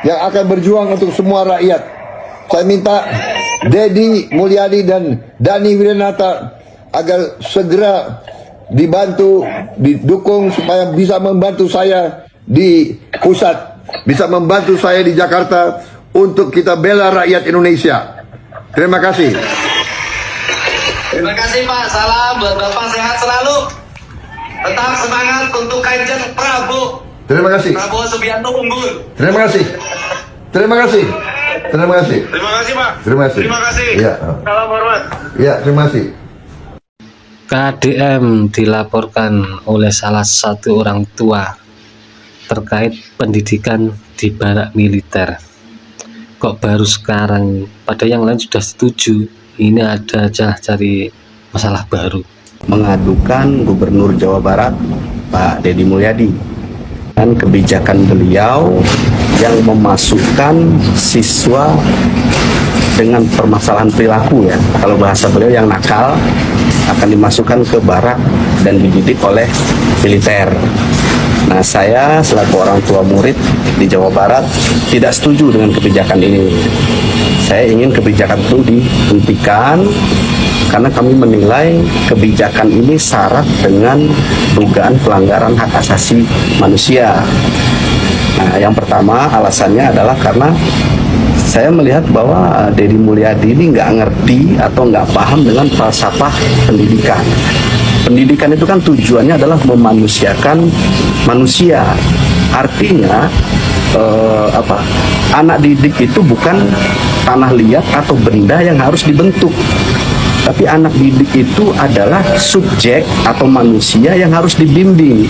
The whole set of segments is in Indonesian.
yang akan berjuang untuk semua rakyat. Saya minta Dedi Mulyadi dan Dani Wiranata agar segera dibantu, didukung supaya bisa membantu saya di pusat, bisa membantu saya di Jakarta untuk kita bela rakyat Indonesia. Terima kasih. Terima kasih Pak. Salam buat Bapak, sehat selalu. Tetap semangat untuk Kanjeng Prabowo. Terima kasih. Prabowo Subianto unggul. Terima kasih. Terima kasih. Terima kasih. Terima kasih Pak. Terima kasih. Terima kasih. Ya. Salam hormat. Ya, terima kasih. KDM dilaporkan oleh salah satu orang tua terkait pendidikan di barak militer. Kok baru sekarang? Pada yang lain sudah setuju. Ini ada cari masalah baru. Mengadukan Gubernur Jawa Barat Pak Dedi Mulyadi dan kebijakan beliau yang memasukkan siswa dengan permasalahan perilaku, ya, kalau bahasa beliau yang nakal akan dimasukkan ke barak dan dididik oleh militer. Nah, saya selaku orang tua murid di Jawa Barat tidak setuju dengan kebijakan ini. Saya ingin kebijakan itu dihentikan karena kami menilai kebijakan ini syarat dengan dugaan pelanggaran hak asasi manusia. Nah, yang pertama alasannya adalah karena saya melihat bahwa Dedi Mulyadi ini nggak ngerti atau nggak paham dengan falsafah pendidikan. Pendidikan itu kan tujuannya adalah memanusiakan manusia. Artinya anak didik itu bukan tanah liat atau benda yang harus dibentuk, tapi anak didik itu adalah subjek atau manusia yang harus dibimbing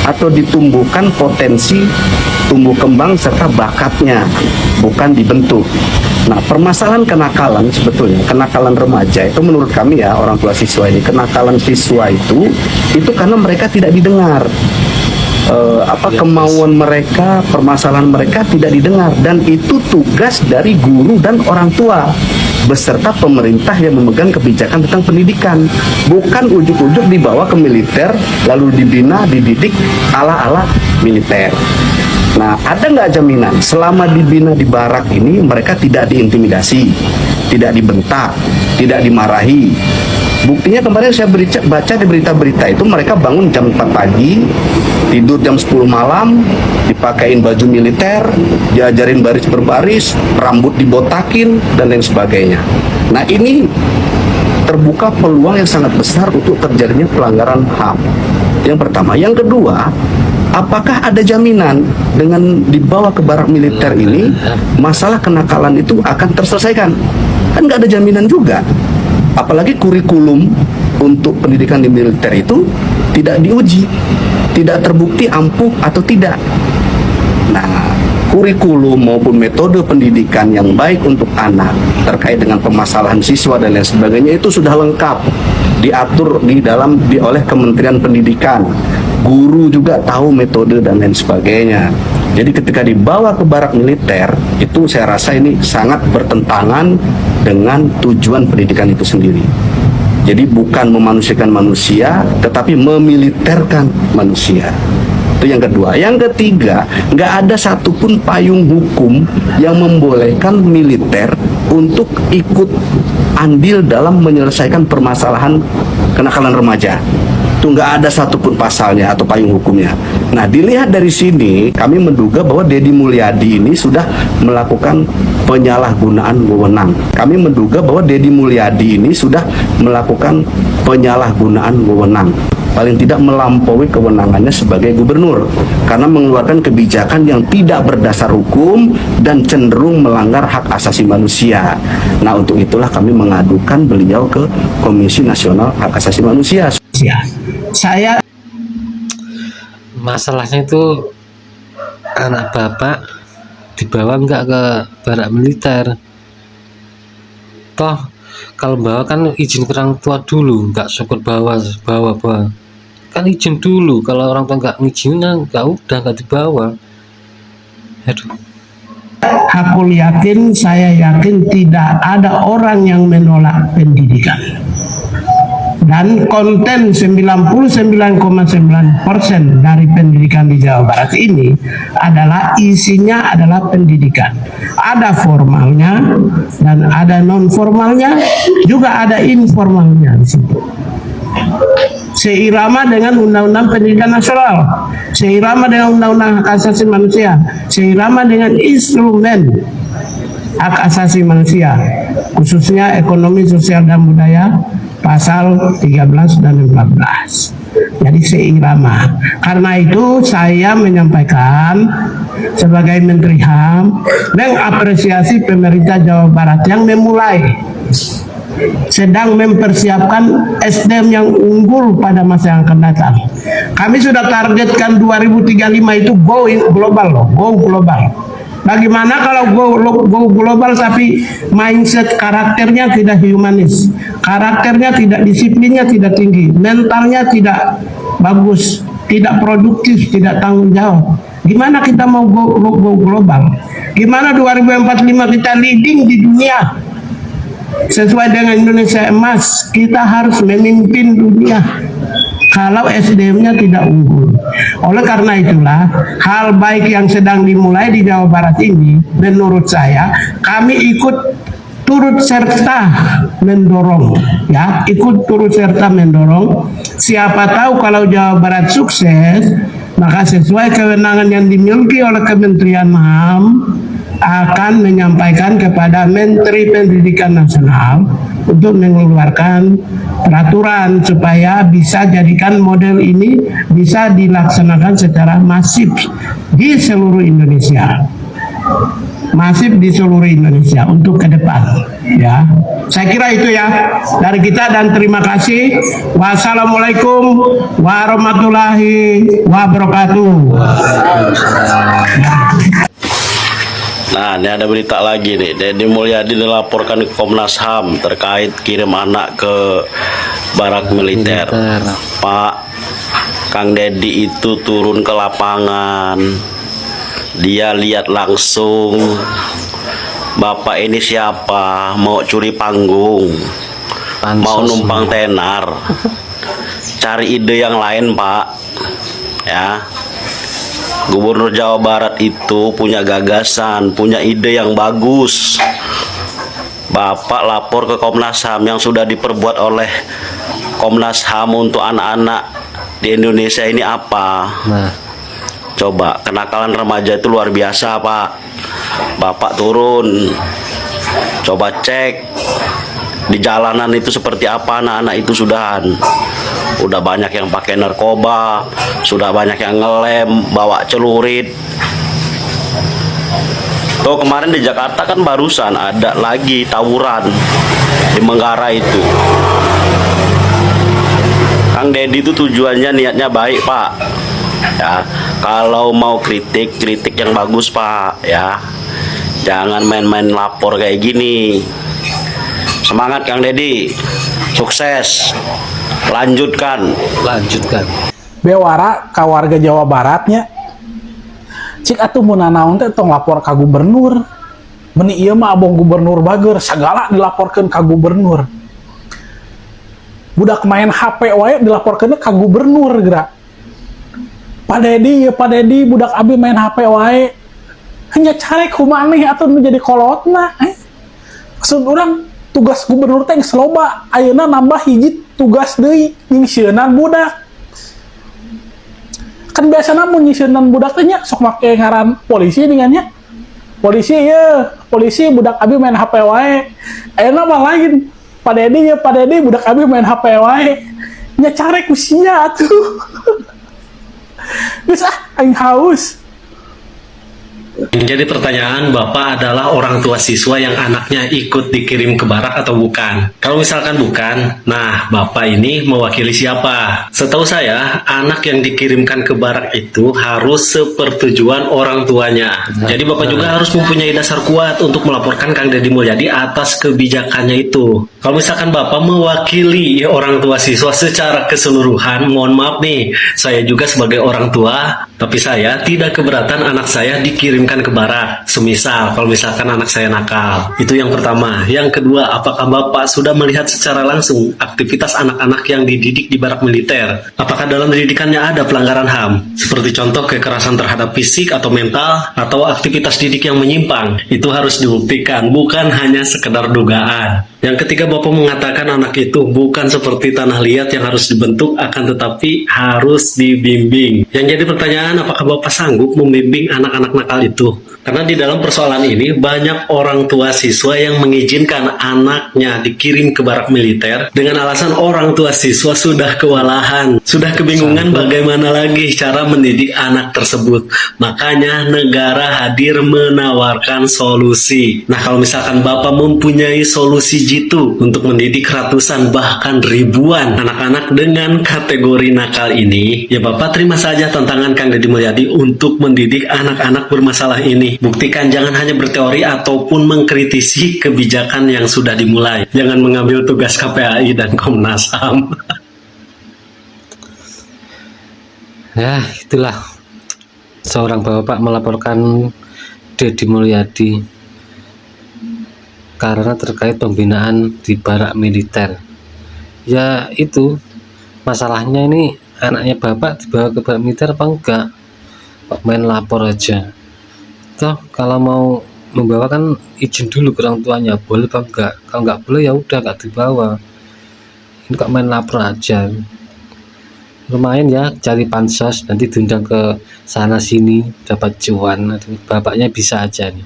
atau ditumbuhkan potensi tumbuh kembang serta bakatnya, bukan dibentuk. Nah, permasalahan kenakalan sebetulnya, kenakalan remaja itu menurut kami, ya, orang tua siswa ini, kenakalan siswa itu karena mereka tidak didengar. Kemauan mereka, permasalahan mereka tidak didengar, dan itu tugas dari guru dan orang tua beserta pemerintah yang memegang kebijakan tentang pendidikan, bukan ujuk-ujuk dibawa ke militer lalu dibina, dididik ala-ala militer. Nah, ada nggak jaminan selama dibina di barak ini mereka tidak diintimidasi, tidak dibentak, tidak dimarahi? Buktinya kemarin saya baca di berita-berita itu mereka bangun jam 4 pagi, tidur jam 10 malam, dipakein baju militer, diajarin baris berbaris, rambut dibotakin, dan lain sebagainya. Nah, ini terbuka peluang yang sangat besar untuk terjadinya pelanggaran HAM. Yang pertama. Yang kedua, apakah ada jaminan dengan dibawa ke barak militer ini masalah kenakalan itu akan terselesaikan? Kan nggak ada jaminan juga. Apalagi kurikulum untuk pendidikan di militer itu tidak diuji, tidak terbukti ampuh atau tidak. Nah, kurikulum maupun metode pendidikan yang baik untuk anak terkait dengan permasalahan siswa dan lain sebagainya itu sudah lengkap diatur oleh Kementerian Pendidikan. Guru juga tahu metode dan lain sebagainya. Jadi ketika dibawa ke barak militer, itu saya rasa ini sangat bertentangan dengan tujuan pendidikan itu sendiri. Jadi bukan memanusiakan manusia, tetapi memiliterkan manusia. Itu yang kedua. Yang ketiga, nggak ada satupun payung hukum yang membolehkan militer untuk ikut andil dalam menyelesaikan permasalahan kenakalan remaja. Itu nggak ada satupun pasalnya atau payung hukumnya. Nah, dilihat dari sini, kami menduga bahwa Dedi Mulyadi ini sudah melakukan penyalahgunaan wewenang. Kami menduga bahwa Dedi Mulyadi ini sudah melakukan penyalahgunaan wewenang. Paling tidak melampaui kewenangannya sebagai gubernur karena mengeluarkan kebijakan yang tidak berdasar hukum dan cenderung melanggar hak asasi manusia. Nah, untuk itulah kami mengadukan beliau ke Komisi Nasional Hak Asasi Manusia. Saya Masalahnya itu anak bapak dibawa nggak ke barak militer? Toh kalau bawa kan izin ke orang tua dulu, nggak syukur bawa kan izin dulu. Kalau orang tua nggak ngizinin, nggak dibawa. Aduh. saya yakin tidak ada orang yang menolak pendidikan. dan konten 99,9% dari pendidikan di Jawa Barat ini adalah isinya adalah pendidikan. Ada formalnya dan ada non formalnya, juga ada informalnya di situ. Seirama dengan Undang-Undang Pendidikan Nasional, seirama dengan Undang-Undang Hak Asasi Manusia, seirama dengan instrumen hak asasi manusia, khususnya ekonomi, sosial, dan budaya, pasal 13 dan 14. Jadi seirama. Karena itu saya menyampaikan sebagai Menteri HAM mengapresiasi pemerintah Jawa Barat yang sedang mempersiapkan SDM yang unggul pada masa yang akan datang. Kami sudah targetkan 2035 itu go global loh, go global. Bagaimana kalau go global tapi mindset karakternya tidak humanis, karakternya tidak, disiplinnya tidak tinggi, mentalnya tidak bagus, tidak produktif, tidak tanggung jawab. Gimana kita mau go global? Gimana 2045 kita leading di dunia? Sesuai dengan Indonesia Emas, kita harus memimpin dunia kalau SDM-nya tidak unggul. Oleh karena itulah, hal baik yang sedang dimulai di Jawa Barat ini, menurut saya, kami ikut turut serta mendorong, ya, ikut turut serta mendorong. Siapa tahu kalau Jawa Barat sukses, maka sesuai kewenangan yang dimiliki oleh Kementerian HAM, akan menyampaikan kepada Menteri Pendidikan Nasional untuk mengeluarkan peraturan supaya bisa jadikan model ini bisa dilaksanakan secara masif di seluruh Indonesia. Masif di seluruh Indonesia untuk ke depan, ya. Saya kira itu ya dari kita, dan terima kasih. Wassalamualaikum warahmatullahi wabarakatuh. Nah, ini ada berita lagi nih. Deddy Mulyadi dilaporkan ke Komnas HAM terkait kirim anak ke barak militer. Pak, Kang Deddy itu turun ke lapangan. Dia lihat langsung. Bapak ini siapa? Mau curi panggung? Mau numpang tenar? Cari ide yang lain, Pak. Ya. Gubernur Jawa Barat itu punya gagasan, punya ide yang bagus. Bapak lapor ke Komnas HAM yang sudah diperbuat oleh Komnas HAM untuk anak-anak di Indonesia ini apa? Coba, kenakalan remaja itu luar biasa, Pak. Bapak turun, coba cek di jalanan itu seperti apa anak-anak itu sudahan. Udah banyak yang pakai narkoba, sudah banyak yang ngelem, bawa celurit. Tuh kemarin di Jakarta kan barusan ada lagi tawuran di Manggarai itu. Kang Deddy itu tujuannya, niatnya baik, Pak. Ya, kalau mau kritik yang bagus, Pak. Ya, jangan main-main lapor kayak gini. Semangat Kang Deddy, sukses. Lanjutkan. Bewara ka warga Jawa Baratnya, cik atuh mun nanaon teh tong lapor ka gubernur. Meni ieu mah abong gubernur bager, sagala dilaporkeun ka gubernur. Budak main HP wae dilaporkeun ka gubernur geura. Pak Deddy budak abi main HP wae. Hanya carek kumaneh atuh nu jadi kolotna. Maksud urang tugas gubernur teh geus loba, ayeuna nambah hiji tugas deui nyisieunnan budak. Kan biasana mun nyisieunnan budak teh nya sok make ngaran polisi dengannya. Polisi budak abi main HP wae. Ayeuna mah lain. Pak Deddy budak abi main HP wae. Nya carek usia atuh. Geus aing haus. Jadi pertanyaan Bapak adalah orang tua siswa yang anaknya ikut dikirim ke barak atau bukan? Kalau misalkan bukan, nah Bapak ini mewakili siapa? Setahu saya, anak yang dikirimkan ke barak itu harus sepertujuan orang tuanya. Jadi Bapak juga harus mempunyai dasar kuat untuk melaporkan Kang Deddy Mulyadi atas kebijakannya itu. Kalau misalkan Bapak mewakili orang tua siswa secara keseluruhan, mohon maaf nih, saya juga sebagai orang tua, tapi saya tidak keberatan anak saya dikirimkan dikirimkan ke barak? Semisal, kalau misalkan anak saya nakal. Itu yang pertama. Yang kedua, apakah Bapak sudah melihat secara langsung aktivitas anak-anak yang dididik di barak militer? Apakah dalam didikannya ada pelanggaran HAM? Seperti contoh kekerasan terhadap fisik atau mental, atau aktivitas didik yang menyimpang? Itu harus dibuktikan, bukan hanya sekedar dugaan. Yang ketiga, Bapak mengatakan anak itu bukan seperti tanah liat yang harus dibentuk, akan tetapi harus dibimbing. Yang jadi pertanyaan, apakah Bapak sanggup membimbing anak-anak nakal itu? Karena di dalam persoalan ini banyak orang tua siswa yang mengizinkan anaknya dikirim ke barak militer dengan alasan orang tua siswa sudah kewalahan, sudah kebingungan bagaimana lagi cara mendidik anak tersebut. Makanya negara hadir menawarkan solusi. Nah, kalau misalkan Bapak mempunyai solusi jitu untuk mendidik ratusan bahkan ribuan anak-anak dengan kategori nakal ini, ya Bapak terima saja tantangan Kang Deddy Mulyadi untuk mendidik anak-anak bermasalah ini. Buktikan, jangan hanya berteori ataupun mengkritisi kebijakan yang sudah dimulai. Jangan mengambil tugas KPAI dan Komnas HAM. Ya, itulah seorang bapak melaporkan Deddy Mulyadi karena terkait pembinaan di barak militer. Ya itu masalahnya, ini anaknya bapak dibawa ke barak militer apa enggak? Pak main lapor aja. Toh kalau mau membawa kan izin dulu ke orang tuanya, boleh apa enggak? Kalau enggak boleh ya udah enggak dibawa. Ini kok main lapor aja. Lumayan ya, cari pansos, nanti diundang ke sana sini dapat cuan. Bapaknya bisa aja nih.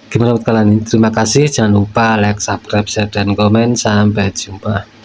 Gimana menurut kalian? Terima kasih, jangan lupa like, subscribe, share, dan komen. Sampai jumpa.